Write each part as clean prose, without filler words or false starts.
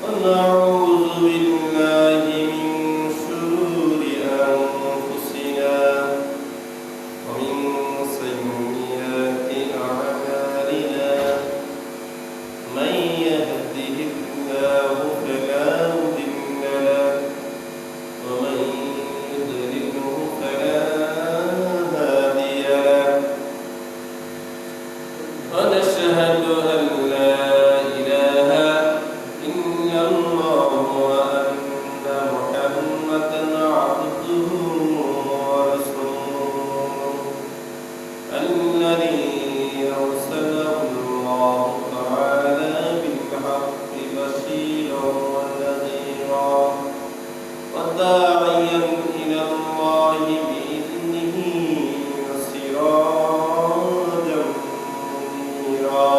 ونعوذ بالله من شرور أنفسنا ومن سيئات أعمالنا من يهده الله فلا مضل له ومن يضلله فلا هادي له ونشهد أن لا إله إلا الله وأن محمدا عبده ورسوله الذي أرسله الله تعالى بالحق بشيرا ونذيرا وداعيا إلى الله بإذنه وسراجا منيرا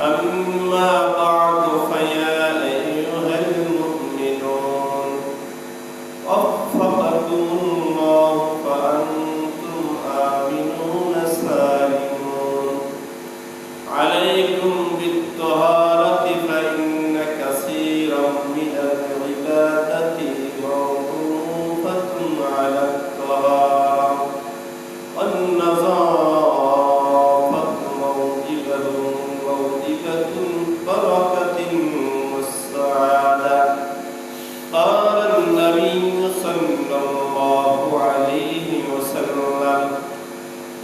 أما بعد فيا أيها المؤمنون وفقكم الله فأنتم آمنون سالمون عليكم بالطهارة فإن كثيرا من العبادة موقوفة على الطهارة والنظافة موجبة البركة والسعادة قال النبي صلى الله عليه وسلم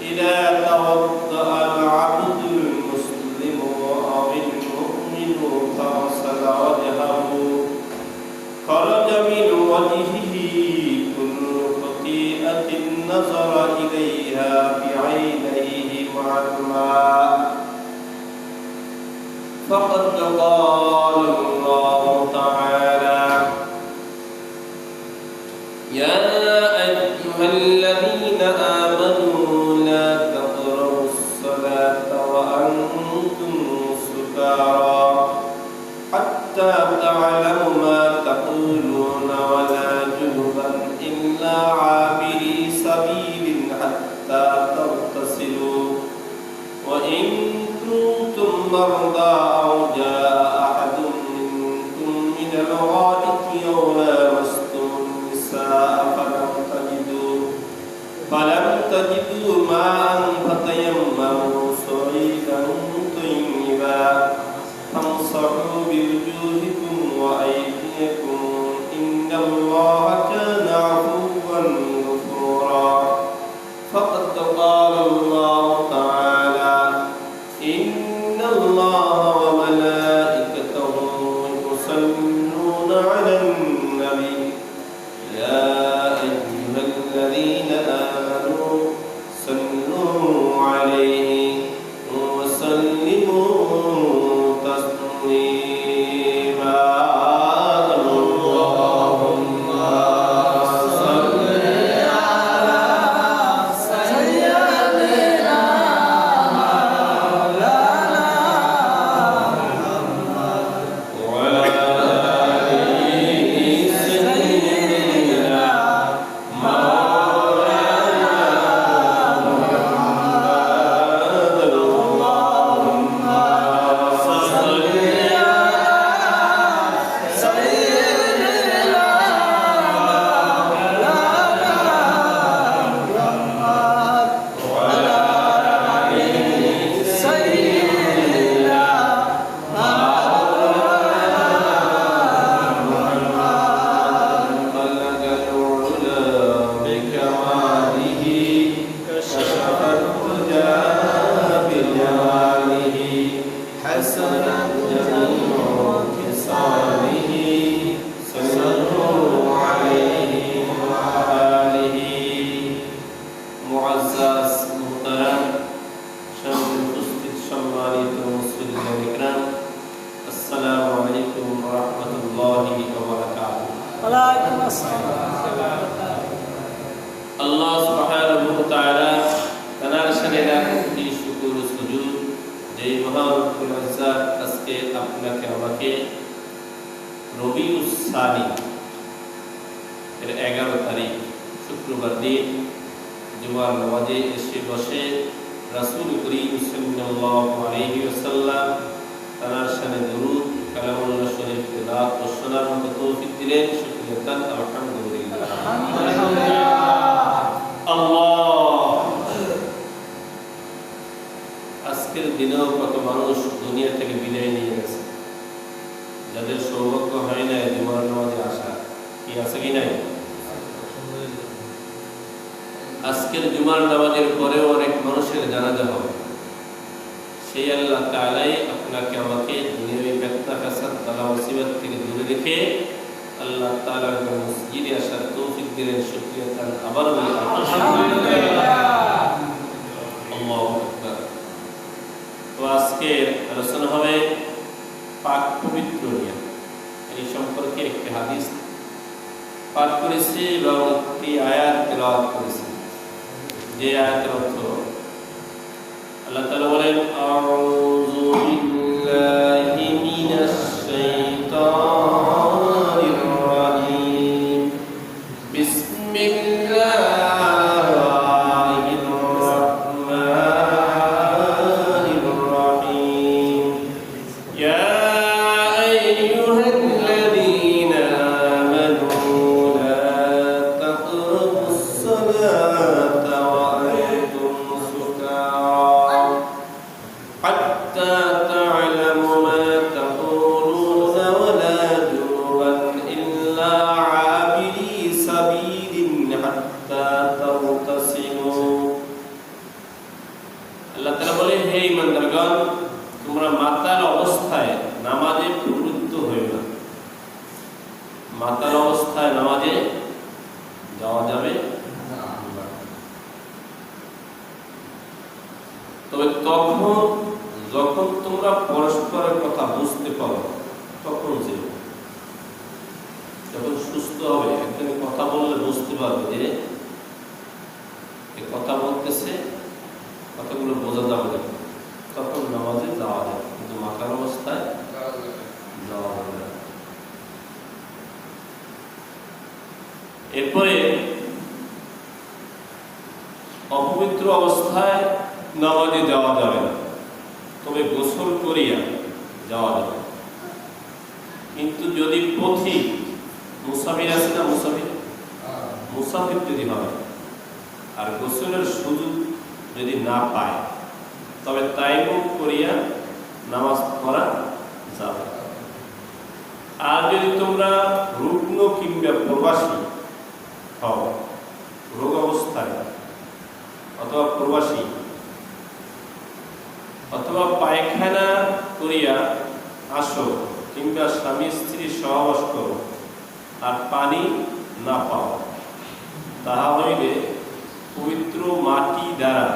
إذا توضأ العبد المسلم أو المؤمن فغسل وجهه خرج من وجهه كل خطيئة نظر إليها بعينيه مع الماء فقد قال الله تعالى يا أيها الذين آمنوا لا تقربوا الصلاة وأنتم سكارى حتى تعلموا ما تقولون ولا جنبا إلا عابري سبيل حتى تغتسلوا وإن كنتم مرضى أو جاء أحد منكم من الغائط أو لامستم النساء فلم تجدوا ماء فتيمموا صعيدا طيبا فامسحوا بوجوهكم وأيديكم إن الله كان عفوا غفورا فقد قال الله تعالى إن الله وملائكته يصلون على النبي يا أيها الذين آمنوا صلوا عليه وسلموا تسليما اللهم صل على سيدنا مولانا محمد وعلى آله سيدنا مولانا محمد اللهم صل على سيدنا مولانا محمد وعلى آله سيدنا مولانا بلغ العلا بكماله كشف الدجى بجماله حسنت جميع خصاله صلوا عليه وآله معزز محترم شمس উপস্থিত সম্মানিত মুসলিম ইকরাম আসসালামু আলাইকুম ওয়া রাহমাতুল্লাহি ওয়া বারাকাতুহু ওয়ালাইকুম আসসালাম। আল্লাহ সুবহানাহু ওয়া তাআলা তার শানে লাখি শুকর ও সুজুদ যেই মহান রব্বুল ইজ্জাত আজকে আপনাকে আমাকে রবিউস সানি এর 11 তারিখ শুক্রবার দিন জুমার নামাজে এসে বসে রাসূল করিম সাল্লাল্লাহু আলাইহি ওয়াসাল্লাম তার শানে দরুদ কালামুল্লাহ শরীফ জুমার নামাজের পরেও অনেক মানুষের জানাজা হবে। সেই আল্লাহ তাআলাই আপনাকে আমাকে দুনিয়াবি ফিতনা ফাসাদ বালা মুসিবত থেকে দূরে রেখে আল্লাহ তাআলার মসজিদে আসার তৌফিক দিলেন। শুকরিয়া তার আবার বলি আলহামদুলিল্লাহ। আল্লাহু আকবার। তো আজকের আলোচনা হবে পাক পবিত্র নিয়ে। এই সম্পর্কে একটি হাদিস পাঠ করেছি এবং একটি আয়াত তেলাওয়াত করেছি। যে আয়াতের অর্থ আল্লাহ তাআলা বলেন, আউযু বিল্লাহি মিনাশ শাইতানির রাজীম, বিসমিল্লাহির রাহমানির রাহিম, ইয়া আইয়ুহাল্লাযীনা আমানু লা তাকরাবুস সালাতা ওয়া আনতুম সুকারা হাত্তা তা'লামু মা তাকুলুনা ওয়া লা জুনুবান ইল্লা আবিরি সাবিলিন হাত্তা তাগতাসিলু। আল্লাহ তাআলা বলেন, হে ঈমানদারগণ, তোমরা মাতাল অবস্থায় নামাজে প্রবৃত্ত হইও না। মাতাল অবস্থায় নামাজে যাওয়া যাবে না। তবে যখন তোমরা পরস্পরের কথা বুঝতে পারো তখন যেও। যখন সুস্থ হবে, একজনের কথা বললে বুঝতে পারবে যে কথা বলতেছে, কথাগুলো বোঝা যাবে না, তখন নামাজে যাওয়া যায়। কিন্তু মাতাল অবস্থায় যাওয়া যাবে না। এরপরে অপবিত্র অবস্থায় নামাজে যাওয়া যাবে না, তবে গোসল করিয়া যাওয়া যাবে। কিন্তু যদি পথিক মুসাফির আছে না, মুসাফির যদি হয় আর গোসলের সুযোগ যদি না পায়, তবে তায়াম্মুম করিয়া নামাজ পড়া যাবে। আর যদি তোমরা রুগ্ন কিংবা প্রবাসী হও, রোগ অবস্থায় অথবা প্রবাসী অথবা পায়খানা করিয়া আসো কিংবা স্বামী স্ত্রী সহবাস করো আর পানি না পাও, তাহা হইলে পবিত্র মাটি দ্বারা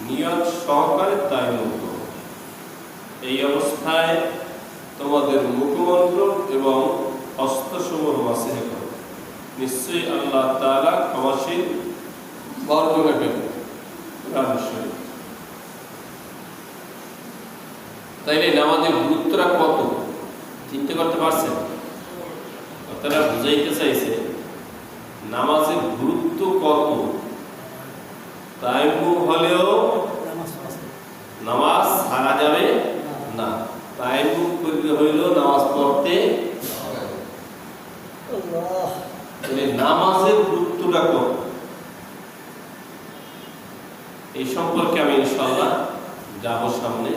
নিয়ত সহকারে তায়াম্মুম করো। এই অবস্থায় তোমাদের মুখমণ্ডল এবং হস্তসমূহ মাসিহ করো। নিশ্চয়ই আল্লাহ তাআলা ক্ষমাশীল বরকতময়। তাইলে নামাজের গুরুত্বটা কত চিন্তা করতে পারছেন? তারা বুঝাইতে চাইছে নামাজের গুরুত্ব কত। তায়াম্মুম হলেও নামাজ ছাড়া যাবে না, তায়াম্মুম করতে হইলেও নামাজ পড়তে হবে। নামাজের গুরুত্বটা কত এই সম্পর্কে আমি ইনশাআল্লাহ যাব সামনে।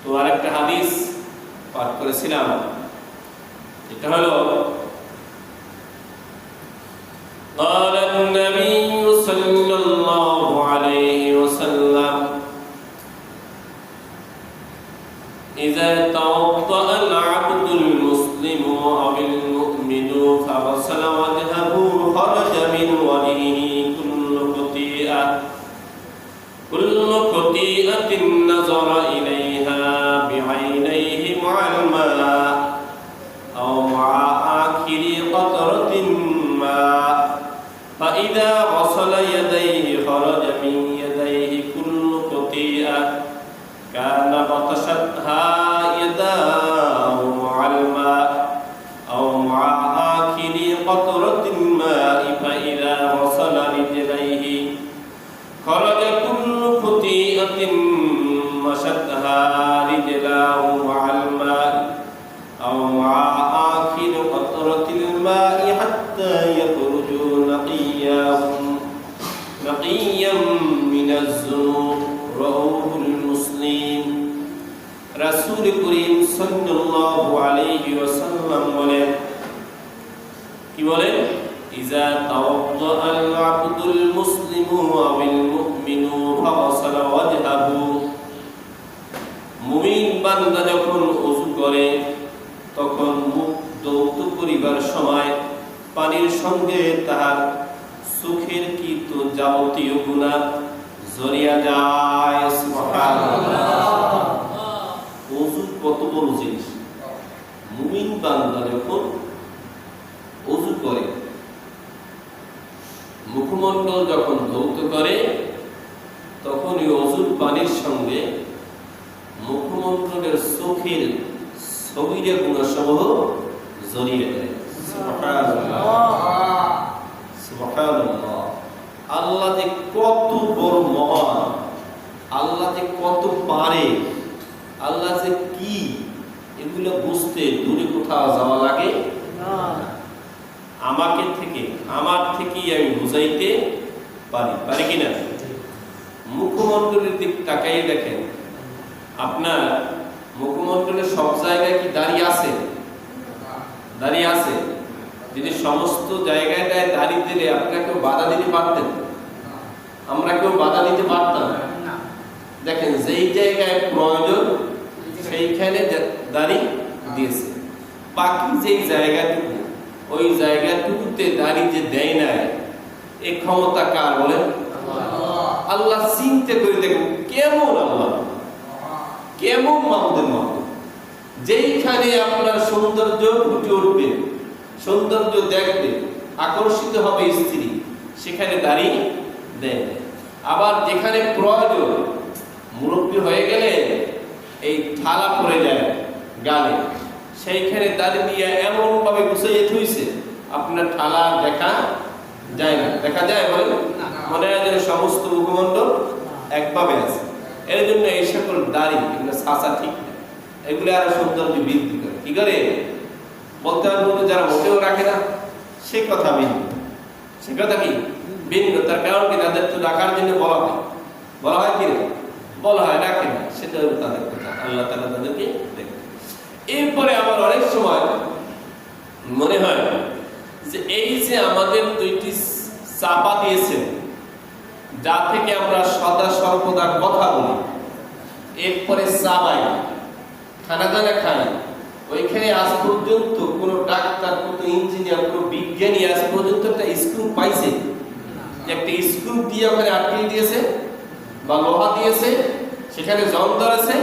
তো আরেকটা হাদিস পাঠ করেছিলাম, এটা হলো قال النبي صلى الله عليه وسلم إذا توضأ العبد المسلم أو المؤمن فغسل وجهه خرج من وجهه كل خطيئة نظر إليها بعينيه مع الماء أو مع آخر قطرة ماء فإذا غسل يديه خرج من يديه كل خطيئة كان بطشتها يداه مع الماء أو مع آخر قطرة ماء فإذا غسل رجليه خرج كل خطيئة مشتها رجلاه مع الماء أو مع آخر قطرة الماء حتى يخرجوا نقيا من الذنوب رواه المسلم। রাসূল করিম সাল্লাল্লাহু আলাইহি ওয়াসাল্লাম বলেন, কি বলেন? ইযা তাওয়াদ্দাআল আবদুল মুসলিমু আবিল মুমিনু ফাগাসালা ওয়াজহাহু, মুমিন বান্দা যখন ওযু করে তখন মুখ ধৌত করিবার সময় পানির সঙ্গে তাহার চোখের কৃত যাবতীয় গুনাহ ঝরিয়া যায়। সুবহানাল্লাহ। ওযু কত বড় জিনিস। মুমিন বান্দা যখন ওযু করে, মুখমণ্ডল যখন ধৌত করে, তখন এই ওযুর পানির সঙ্গে মুখমণ্ডলের চোখের ছবিরে গুণসমূহ জড়িয়ে দেয়। সুবহানাল্লাহ, সুবহানাল্লাহ। আল্লাহ যে কত বড় মহান, আল্লাহ যে কত পারে, আল্লাহ যে কি, এগুলো বুঝতে দূরে কোথাও যাওয়া লাগে না। আমার থেকেই আমি বুঝাইতে পারি কিনা? মুখমণ্ডলের দিক তাকাই দেখেন, আপনার মুখমণ্ডলের সব জায়গায় কি দাড়ি আছে? দাড়ি আছে। যদি সমস্ত জায়গায় দাড়ি দিলে আপনারা কেউ বাধা দিতে পারতেন? আমরা কেউ বাধা দিতে পারতাম না। দেখেন, যেই জায়গায় প্রয়োজন সেইখানে দাড়ি দিয়েছে। বাকি যেই জায়গাটুকু, ওই জায়গাটুকুতে দাড়ি যে দেয় নাই, এই ক্ষমতা কার বলেন? আল্লাহ। চিন্তা করে দেখুন কেমন আল্লাহ, কেমন মাহমুদের মাহমুদ। যেইখানে আপনার সৌন্দর্য ফুটে উঠবে, সৌন্দর্য দেখবে, আকর্ষিত হবে স্ত্রী, সেখানে দাড়ি দেয়। আবার যেখানে প্রয়োজন, মুরব্বী হয়ে গেলে এই থালা পড়ে যায় গালে, সেইখানে দাড়ি দিয়ে এমন ভাবে গুছিয়ে থুইছে আপনার থালা দেখা যায় না। দেখা যায় বলে মনে হয় যেন সমস্ত মুখমণ্ডল একভাবে আছে। এর জন্য এই সকল দাড়ি, এগুলো সাসা ঠিক না, এগুলো আরো সৌন্দর্য বৃদ্ধি করে। কি করে বলতে পারবো? যারা মোটেও রাখে না, সে কথা ভিন্ন। সে কথা কি ভিন্ন। তার কারণ কি? তাদের তো রাখার জন্য বলা হয় কি রে? বলা হয়, রাখে না, সেটা তাদের কথা। আল্লাহ তাআলা তাদেরকে দেখে। এরপরে আমার অনেক সময় মনে হয় যে এই যে আমাদের দুইটি চাপা দিয়েছেন, যা থেকে আমরা সদা সর্বদা কথা বলি, এরপরে চাবাই, খানা দানা খাই, ওইখানে আজ পর্যন্ত কোন ডাক্তার, কোন ইঞ্জিনিয়ার, কোন বিজ্ঞানী আজ পর্যন্ত একটা স্ক্রু পাইছে? একটা স্ক্রু দিয়ে ওখানে আটকে দিয়েছে বা লোহা দিয়েছে, সেখানে জং ধরেছে,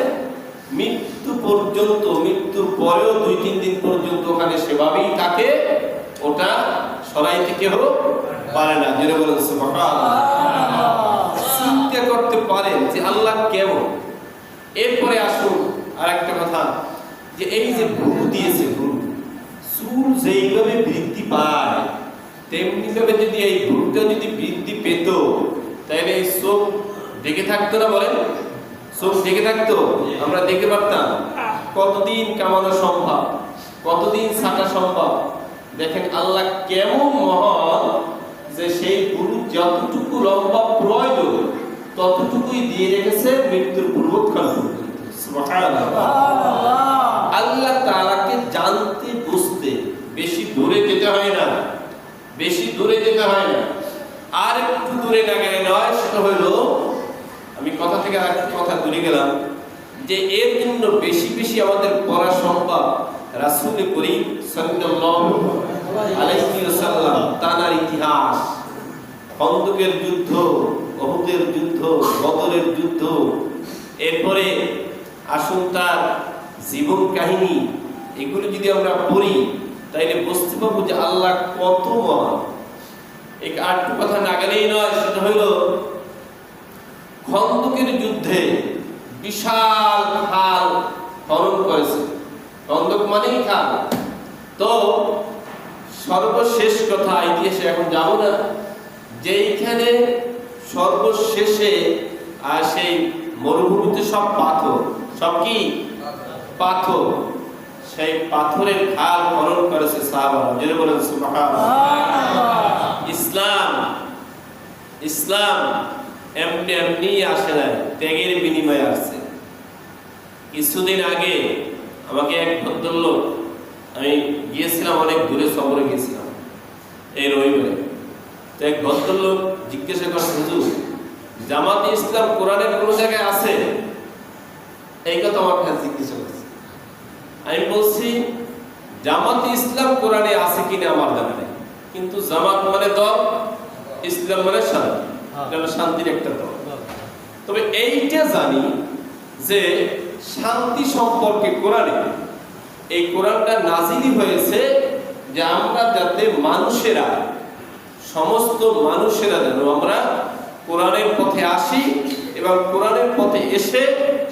মৃত্যু পর্যন্ত, মৃত্যুর পরেও 2-3 দিন পর্যন্ত ওখানে সেভাবেই থাকে, ওটা সরাইতে কেউ পারে না। যেটা বলেন সুবহানাল্লাহ। চিন্তা করতে পারেন যে আল্লাহ কেমন। এরপরে আসুন আর একটা কথা, যে এই যে ভুরু দিয়েছে, ভুরু, চুল যেইভাবে বৃদ্ধি পায়, তেমনি ভাবে যদি এই ভুরুটা যদি বৃদ্ধি পেত, তাহলে এই চোখ দেখে থাকতো না? বলেন, চোখ দেখে থাকতো? আমরা দেখতে পারতাম? কতদিন কামানো সম্ভব, কতদিন ছাটা সম্ভব? দেখেন আল্লাহ কেমন মহান, যে সেই ভুরু যতটুকু লম্বা প্রয়োজন ততটুকুই দিয়ে রেখেছে মৃত্যুর পূর্বক্ষণ পর্যন্ত। সুবহানাল্লাহ। আল্লাহ তাআলাকে জানতে বুঝতে বেশি দূরে যেতে হয় না, বেশি দূরে যেতে হয় না। আর একটু দূরে না গেলে নয়, সেটা হইল, আমি কথা থেকে আর একটা কথা দূরে গেলাম, যে এর জন্য বেশি বেশি আমাদের পড়া সম্ভব রাসূল করিম সাল্লাল্লাহু আলাইহি ওয়াসাল্লাম তার ইতিহাস, খন্দকের যুদ্ধ, উহুদের যুদ্ধ, বদরের যুদ্ধ, এরপরে আসুন তার জীবন কাহিনী, এগুলো যদি আমরা পড়ি তাইলে বুঝতে পারবো যে আল্লাহ কত মহান। এই আরেকটু কথা না গেলেই নয়, সেটা হইল খন্দকের যুদ্ধে বিশাল খাল খনন করেছে। খন্দক মানেই খাল। তো সর্বশেষ কথা ইতিহাসে এখন যাব না, যেইখানে সর্বশেষে সেই মরুভূমিতে সব পাথর, সব কি পাথর, সেই পাথরের খাল খনন করেছে সাহাবারা। যেটা বলেন সুবহানাল্লাহ। ইসলাম এমনি আসে না, ত্যাগের বিনিময়ে আসছে। কিছুদিন আগে আমাকে এক ভদ্রলোক, আমি গিয়েছিলাম অনেক দূরে সফরে গিয়েছিলাম, এই রবিবারে। তো এক ভদ্রলোক জিজ্ঞাসা করছে, হুজুর জামাতে ইসলাম কোরআনের কোন জায়গায় আছে? এই কথা আমার কাছে জিজ্ঞাসা করছে। আমি বলছি জামাতে ইসলাম কোরআনে আছে কিনা আমার জানা নেই, কিন্তু জামাত মানে দল, ইসলাম মানে শান্তি, এটা হলো শান্তির একটা দল। তবে এইটা জানি যে শান্তি সম্পর্কে কোরআনে, এই কোরআনটা নাজিলি হয়েছে যে আমরা যাতে মানুষেরা, সমস্ত মানুষেরা যেন আমরা কোরআনের পথে আসি এবং কোরআনের পথে এসে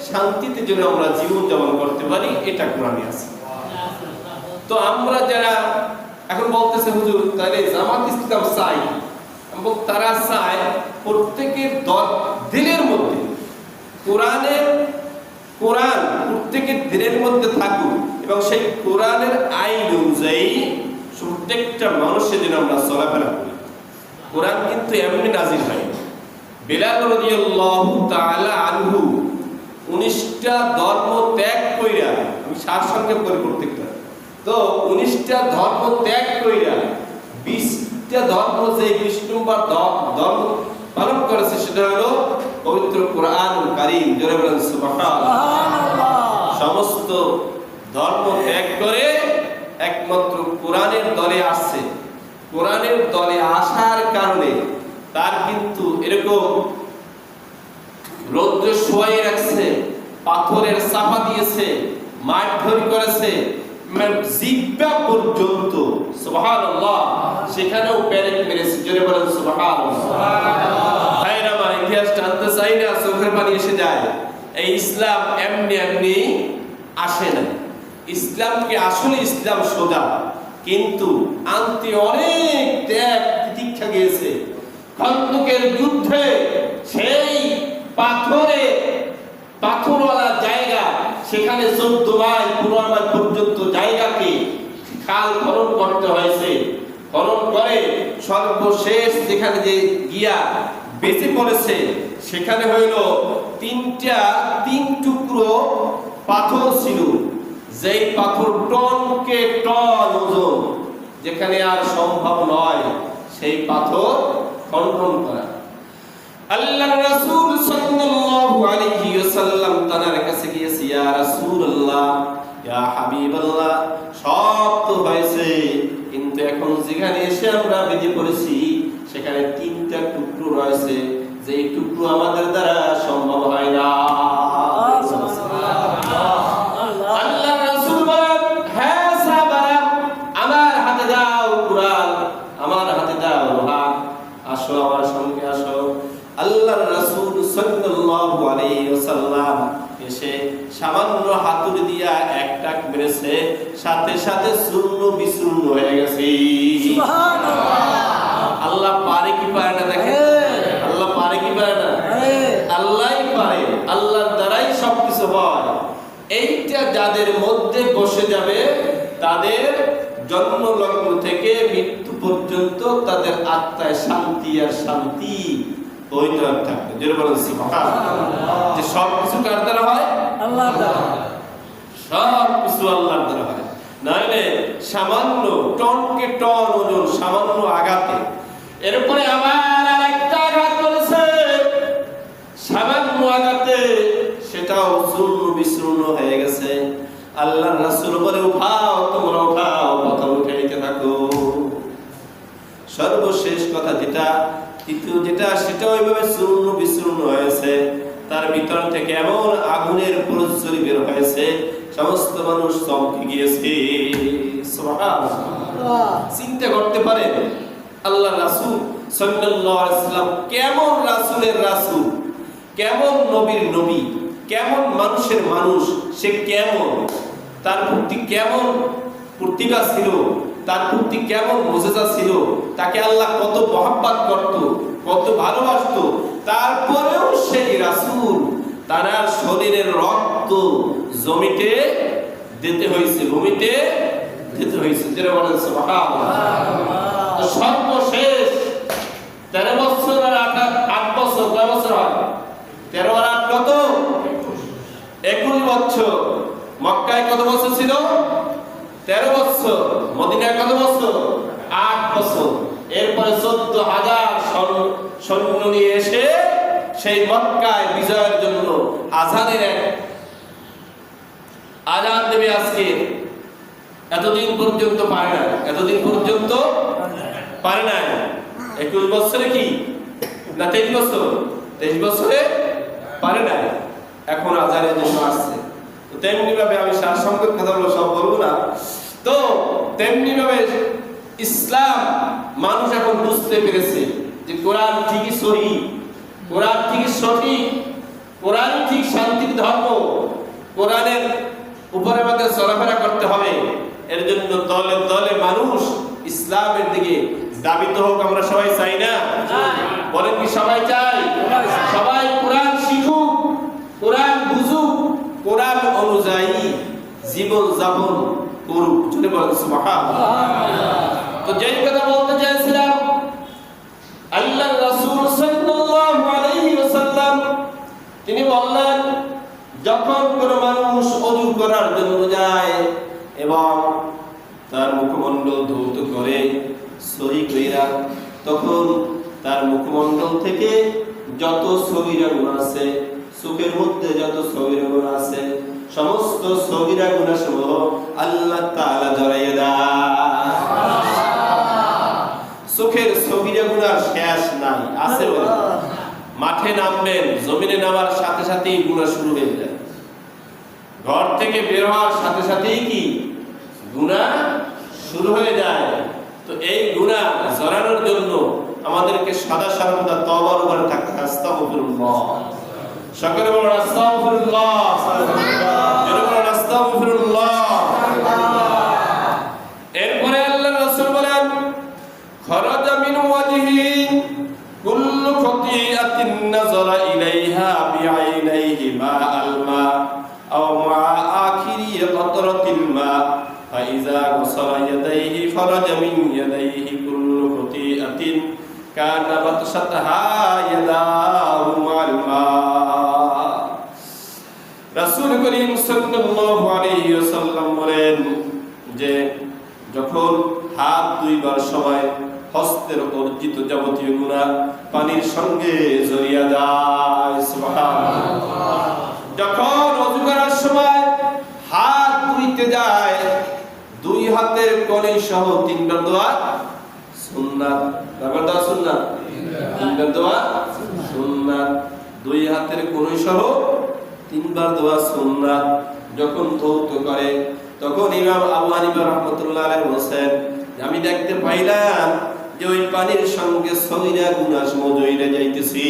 শান্তিতে যেন আমরা জীবন যাপন করতে পারি, এটা কোরআনে আছে। তো আমরা যারা এখন বলতেছে হুজুর তাহলে জামাত ইসলাম চাই, এবং তারা চায় প্রত্যেকের দিলের মধ্যে কোরআন প্রত্যেকের দিলের মধ্যে থাকুক এবং সেই কোরআনের আইন অনুযায়ী প্রত্যেকটা মানুষের জন্য আমরা চলাফেরা করি। কোরআন কিন্তু এমনি নাজিল হয়। বেলাল রাদিয়াল্লাহু তাআলা আনহু 19টা ধর্ম ত্যাগ কইরা, আমি সারসংক্ষেপ করে প্রত্যেকটা, তো 19টা ধর্ম ত্যাগ কইরা 20টা ধর্ম যে 20 নম্বর ধর্ম পালন করেছে সেটা হলো পবিত্র কোরআনুল কারীম। জোরে বলেন সুবহানাল্লাহ। সমস্ত ধর্ম ত্যাগ করে একমাত্র কোরআনের দলে আসছে। কোরআনের দলে আসার কারণে তার কিন্তু এরকম রৌদ্র শোয়াই রাখছে, পাথরের চাপা দিয়েছে, মারধর করেছে, জিহ্বা পর্যন্ত, সুবহানাল্লাহ, সেখানেও প্যারেক মেরেছে। জোরে বলেন সুবহানাল্লাহ। ভাইরা আমার, ইতিহাস জানতে চাই না, চোখের পানি এসে যায়। এই ইসলাম এমনি এমনি আসে না। ইসলামকে আসলে ইসলাম সোজা, কিন্তু আনতে অনেক ত্যাগ তিতিক্ষা গিয়েছে। খন্দকের যুদ্ধে সেই পাথরওয়ালা জায়গা, সেখানে 14 মাইল 15 মাইল পর্যন্ত জায়গাকে খাল খনন করতে হয়েছে। খনন করে সর্বশেষ যেখানে যে গিয়া বেঁচে পড়েছে সেখানে হইল 3 টুকরো পাথর ছিল, যেই পাথর টনকে টন ওজন, যেখানে আর সম্ভব নয় সেই পাথর খনন করা। আল্লাহর রাসূল সাল্লাল্লাহু আলাইহি ওয়াসাল্লাম তার কাছে গিয়েছে, ইয়া রাসূলুল্লাহ, ইয়া হাবিবাল্লাহ, সব তো হয়েছে, কিন্তু এখন যেখানে এসে আমরা বেঁধে পড়েছি সেখানে 3টা টুকরো রয়েছে, যেই টুকরো আমাদের দ্বারা সম্ভব হয় না। আল্লাহর রাসূল বলেন, হ্যাঁ সাহাবারা, আমার হাতে দাও কুরআন, আমার হাতে দাও লোহা, আসো আমার সঙ্গে আসো। আল্লাহর রাসূল সাল্লাল্লাহু আলাইহি ওয়াসাল্লাম এসে সামান্য হাতুড়ি দিয়া একটা মেরেছে, সাথে সাথে শূন্য বিশূন্য হয়ে গেছে। সুবহানাল্লাহ। আল্লাহ পারে কি পারে না? দেখেন, আল্লাহ পারে কি পারে না? আল্লাহই পারে, আল্লাহর দ্বারাই সবকিছু হয়। এইটা যাদের মধ্যে বসে যাবে তাদের জন্ম লগ্ন থেকে মৃত্যু পর্যন্ত তাদের আত্মায় শান্তি আর শান্তি হইতে থাকবে। যেটা বলেন সুবহানাল্লাহ, যে সব কিছু কার দ্বারা হয়? আল্লাহর দ্বারা। সব কিছু আল্লাহর দ্বারা হয়। নাইলে সামান্য টনকে টন ওজন, সামান্য আঘাতে, এরপরে আবার আরেকটা আঘাত করেছে, সামান্য আঘাতে সেটাও চূর্ণ বিচূর্ণ হয়ে গেছে। আল্লাহর রাসূল বলে, উঠাও, তোমরা উঠাও, কথা উঠাইতে থাকো। সর্বশেষ কথা যেটা, তৃতীয় যেটা, সেটা ওইভাবে চূর্ণ বিচূর্ণ হয়েছে। তার ভিতর থেকে এমন আগুনের প্রজ্বলি বের হয়েছে, সমস্ত মানুষ চমকে গিয়েছে। সুবহানাল্লাহ। চিন্তা করতে পারেন আল্লাহর রাসূল সাল্লাল্লাহু আলাইহি ওয়াসাল্লাম কেমন রাসূলের রাসূল, কেমন নবীর নবী, কেমন মানুষের মানুষ, সে কেমন, তার প্রতি কেমন প্রতিভা ছিল, তার প্রতি কেমন মুজিজা ছিল, তাকে আল্লাহ কত মহব্বত করত, কত ভালোবাসত। তারপরেও সেই রাসূল তার শরীরের রক্ত জমিতে দিতে হয়েছে, ভূমিতে দিতে হয়েছে। যেটা বলেন সুবহানাল্লাহ। সর্বশেষ 13 বছর আর 8 বছর, কয় বছর হয়? 13 আর 8 কত? 21 বছর। মক্কায় কত বছর ছিল? 13 বছর। মদিনায় কত বছর? 8 বছর। এরপরে 14,000 সৈন্য নিয়ে এসে সেই মক্কায় বিজয়ের জন্য আজানের এক আজান দেবে। আজকে এতদিন পর্যন্ত পারে না, এতদিন পর্যন্ত পারে না। 21 বছরে কি না 23 বছর, 23 বছরে পারে না। এখন আজানের জন্য আসছে। তো তেমনি ভাবে আমি সারসংক্ষেপ কথা বলবো, সব বলবো না। তো তেমনি ভাবে ইসলাম মানুষ এখন বুঝতে পেরেছে যে কোরআন ঠিকই সহি, কোরআন ঠিকই সঠিক, কোরআন ঠিক শান্তির ধর্ম, কোরআনের উপরে আমাদের চলাফেরা করতে হবে। এর জন্য দলে দলে মানুষ ইসলামের দিকে দাবিত হোক, আমরা সবাই চাই না? বলেন কি সবাই চাই? সবাই কোরআন শিখুক, কোরআন বুঝুক, কোরআন অনুযায়ী জীবন যাপন করুক। চলে বলেন সুবহানাল্লাহ। তো যেই কথা বলতে চাইছিলাম, আল্লাহর রাসূল সাল্লাল্লাহু আলাইহি ওয়াসাল্লাম তিনি বললেন, যখন কোনো মানুষ ওযু করার জন্য যায় এবং তার মুখমণ্ডল ধৌত করে সহি কইরা, তখন তার মুখমণ্ডল থেকে যত সগীরা গুনাহ আছে, চোখের মধ্যে যত সগীরা গুনাহ আছে, সমস্ত সগীরা গুনাহ সমূহ আল্লাহ তাআলা জড়াইয়া দেয়। চোখের সগীরা গুনাহ শেষ নাই, আছে বলে। মাঠে নামবেন, জমিনে নামার সাথে সাথেই গুনাহ শুরু হয়ে যায়। ঘর থেকে বের হওয়ার সাথে সাথেই কি গুনাহ শুরু হয়ে যায়। তো এই গুনাহ জড়ানোর জন্য আমাদেরকে সদা সর্বদা তওবার উপরে থাকতে হবে। আস্তাগফিরুল্লাহ, সকলে বলুন আস্তাগফিরুল্লাহ, জোরে বলুন আস্তাগফিরুল্লাহ। এরপরে আল্লাহর রাসূল বলেন, খরাজা মিন ওয়াজহি কুল্লু খতিআতিন নাযারা ইলাইহা বিআইনাইহি মাআল মা আও মা আখিরি কতরাতিল মা ফাইযা গসালা ইয়াদাইহি খরাজা মিন ইয়াদাইহি কুল্লু খতিআতিন কানা বাতশাতাহা ইয়াদাহু মাল মা। রাসূল করিম সাল্লাল্লাহু আলাইহি ওয়াসাল্লাম বলেন যে যখন হাত ধুইবার সময় হস্তের অর্জিত যাবতীয় গুনাহ পানির সঙ্গে জড়িয়ে যায়। সুবহানাল্লাহ। যখন ওযু করার সময় হাত ধুইতে যায়, দুই হাতের কড়ি সহ তিনবার দোয়া সুন্নাত। কয়বার দোয়া সুন্নাত? তিনবার দোয়া সুন্নাত। দুই হাতের কড়ি সহ তিনবার দোয়া সুন্নাত। যখন ধৌত করে তখন ইমাম আবু হানিফা রাহমাতুল্লাহ আলাইহি বলেন, আমি দেখতে পাইলাম যে ওই পানির সঙ্গে সগীরা গুনাহ জড়িয়ে যাইতেছি।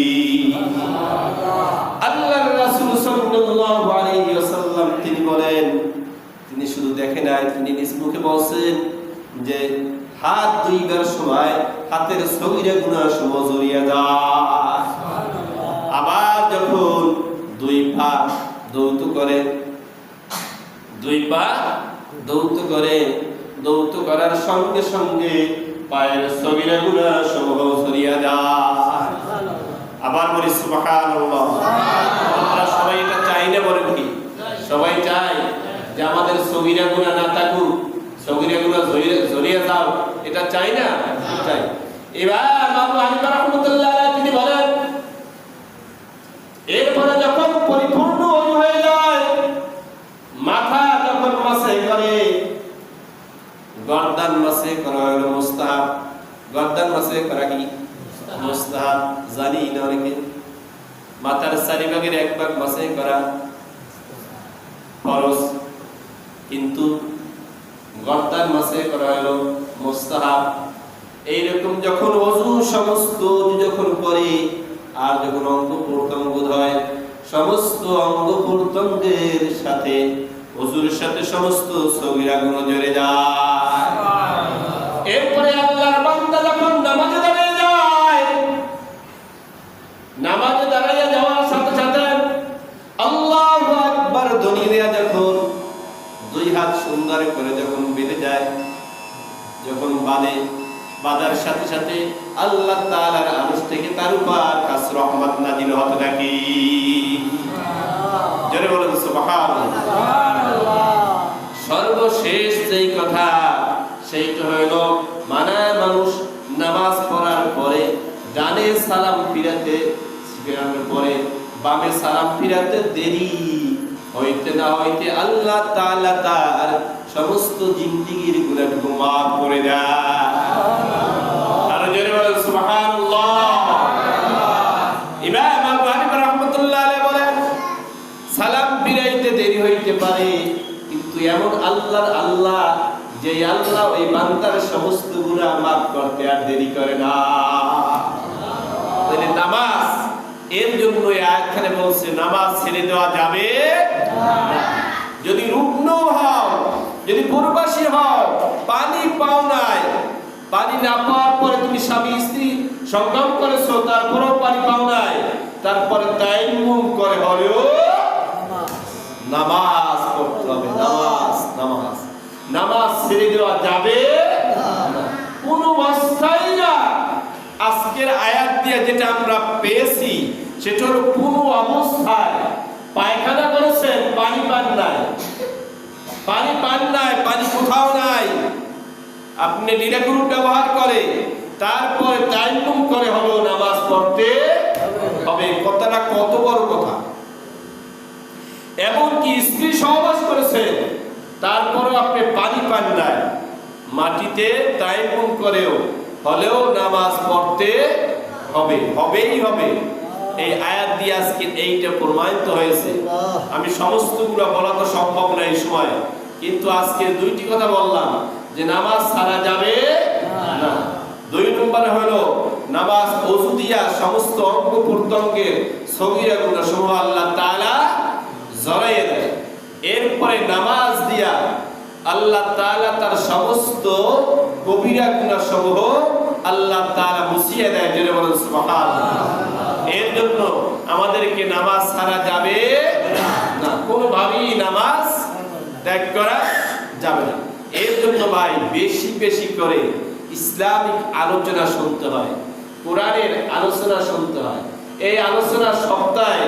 আল্লাহর রাসূল সাল্লাল্লাহু আলাইহি ওয়াসাল্লাম তিনি বলেন, তিনি শুধু দেখেন নাই, তিনি নিজ মুখে বলেন যে হাত ধুইবার সময় হাতের সগীরা গুনাহ সমূহ জড়িয়ে যায়। আবার যখন দুই পা ধৌত করে, দুই পা ধৌত করে, ধৌত করার সঙ্গে সঙ্গে পায়ের সগীরা গুনাহ সমূহ জড়িয়ে যায়। আবার বলি সুবহানাল্লাহ। আমরা সবাই এটা চাই না? বলেন কি সবাই চাই যে আমাদের সগীরা গুনাহ না থাকুক, সগীরা গুনাহ জড়িয়ে যাও? এটা চাই না? চাই। এবার আবু হানিফা রাহমাতুল্লাহ আলাইহি তিনি বলেন, এরপরে যখন পরিপূর্ণ ওযু হয়ে যায়, মাথা যখন মাসে করে, গর্দান মাসে করা হলো মুস্তাহাব। গর্দান মাসে করা কি মুস্তাহাব? জানি না অনেকে। মাথার চারিভাগের এক ভাগ মাসে করা ফরজ, কিন্তু গর্দান মাসে করা হলো মুস্তাহাব। এইরকম যখন ওযু সমস্ত যখন করে আর যখন অঙ্গ প্রত্যঙ্গ হয়, সমস্ত অঙ্গ প্রত্যঙ্গের সাথে ওযুর সাথে সমস্ত সগীরা গুনাহ জড়িয়ে যায়। এরপরে আল্লাহর বান্দা যখন নামাজে দাঁড়িয়ে যায়, নামাজে দাঁড়িয়ে যাওয়ার সাথে সাথে আল্লাহু আকবার ধ্বনি দেয়া যখন দুই হাত সুন্দর করে যখন বেঁধে যায়, যখন বাঁধার সাথে সাথে আল্লাহ তাআলার আরশ থেকে তার উপর খাস রহমত নাযিল হতে থাকে। জোরে বলুন সুবহানাল্লাহ। সর্বশেষ যেই কথা সেইটা হলো, মানুষ নামাজ সালাম ফিরানোর পরে বামে সালাম ফিরাতে দেরি হইতে না হইতে আল্লাহ তাআলা তার সমস্ত জিন্দেগীর গুনাহটুকু মাফ করে দেয়। আর জোরে বলেন সুবহানাল্লাহ। ইমাম আবু হানিফা রাহমাতুল্লাহ আলাইহি বলেন, সালাম ফিরাইতে দেরি হইতে পারে, কিন্তু এমন আল্লাহ যে আল্লাহ ওই বান্দার সমস্ত গুনাহ মাফ করতে আর দেরি করে না। তাহলে নামাজ, এর জন্য এই আয়াতখানে বলছে নামাজ ছেড়ে দেওয়া যাবে না। যদি রুগ্ন হও, যদি পূর্বাসী হও, পানি পাও নাই, পানি না পাওয়ার পরে তুমি স্বামী স্ত্রী সংগ্রাম করেছো, তারপরেও পানি পাও নাই, তারপরে তায়াম্মুম করে হলেও নামাজ পড়তে হবে। নামাজ ছেড়ে দেওয়া যাবে না কোন অবস্থায় না। আজকের আয়াত দিয়ে যেটা আমরা পেয়েছি সেটা হলো কোন অবস্থায় পায়খানা করেছেন, পানি পান নাই, পানি কোথাও নাই, আপনি নিরাকুল ব্যবহার করে তারপরে তায়াম্মুম করে হলো নামাজ পড়তে হবে। কথাটা কত বড় কথা। এমনকি স্ত্রী সহবাস করেছেন, তারপরেও আপনি পানি পান নাই, মাটিতে তায়াম্মুম করেও হলেও নামাজ পড়তে হবেই হবে। এই আয়াত দিয়ে আজকে এইটা প্রমাণিত হয়েছে। আমি সমস্তগুলো বলা তো সম্ভব না এই সময়, কিন্তু আজকে দুইটি কথা বললাম যে নামাজ ছাড়া যাবে না। 2 নম্বরে হলো নামাজ ওযু দিয়া সমস্ত অঙ্গ প্রত্যঙ্গের সগীরা গুনাহ সমূহ আল্লাহ তাআলা ঝরাইয়ে দেয়। এরপরে নামাজ দিয়া আল্লাহ তাআলা তার সমস্ত কবিরা গুনাহ সমূহ আল্লাহ তাআলা মুছিয়ে দেয়। জোরে বলেন সুবহানাল্লাহ। এর জন্য আমাদেরকে নামাজ ছাড়া যাবে না, কোনোভাবেই নামাজ ত্যাগ করা যাবে না। এর জন্য ভাই বেশি করে ইসলামিক আলোচনা শুনতে হয়, কোরআনের আলোচনা শুনতে হয়। এই আলোচনা সপ্তাহে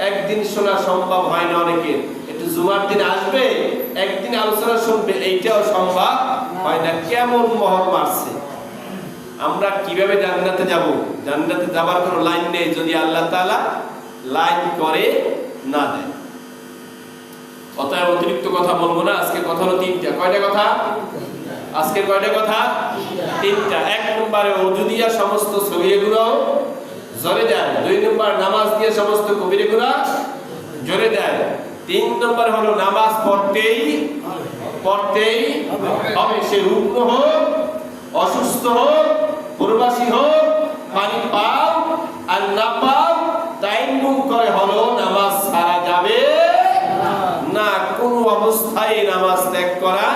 একদিন শোনা সম্ভব হয় না অনেকের। একটু জুমার দিন আসবে, একদিন আলোচনা শুনবে, এইটাও সম্ভব হয় না। কেমন মোহর মারছে। আমরা কিভাবে জান্নাতে যাব? জান্নাতে যাবার কোনো লাইন নেই যদি আল্লাহ তাআলা লাইন করে না দেয়। অতএব অতিরিক্ত কথা বলবো না। আজকে কথা হলো 3টা। কয়টা কথা? আজকে কয়টা কথা? 3টা। 1 নম্বরে ওযু দিয়া সমস্ত সগীরা গুনাহ ঝরে যায়। 2 নম্বর নামাজ দিয়ে সমস্ত কবিরা গুনাহ ঝরে যায়। 3 নম্বর হলো নামাজ পড়তেই হবে। সে রুগ্ন হোক, অসুস্থ হোক, প্রবাসী হোক, পানি পাও আর না পাও, তায়াম্মুম করে হলো নামাজ ছাড়া যাবে না। কোন অবস্থায় নামাজ ত্যাগ করা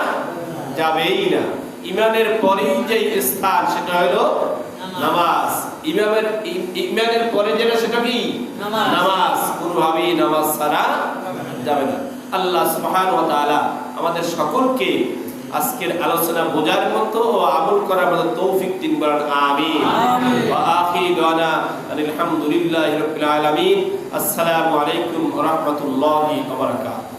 যাবেই না। ইমানের পরেই যে স্থান সেটা হলো নামাজ। ইমানের পরে যেটা সেটা কি? নামাজ। কোনোভাবেই নামাজ ছাড়া যাবে না। আল্লাহ সুবহানাহু ওয়া তাআলা আমাদের সকলকে আজকের আলোচনা বোঝার মতো ও আমল করার মতো তৌফিক দিন। বলেন আমিন। ওয়া আখিরু দাওয়ানা আলহামদুলিল্লাহি রাব্বিল আলামিন। আসসালামু আলাইকুম ওয়া রাহমাতুল্লাহি ওয়া বারাকাতুহু।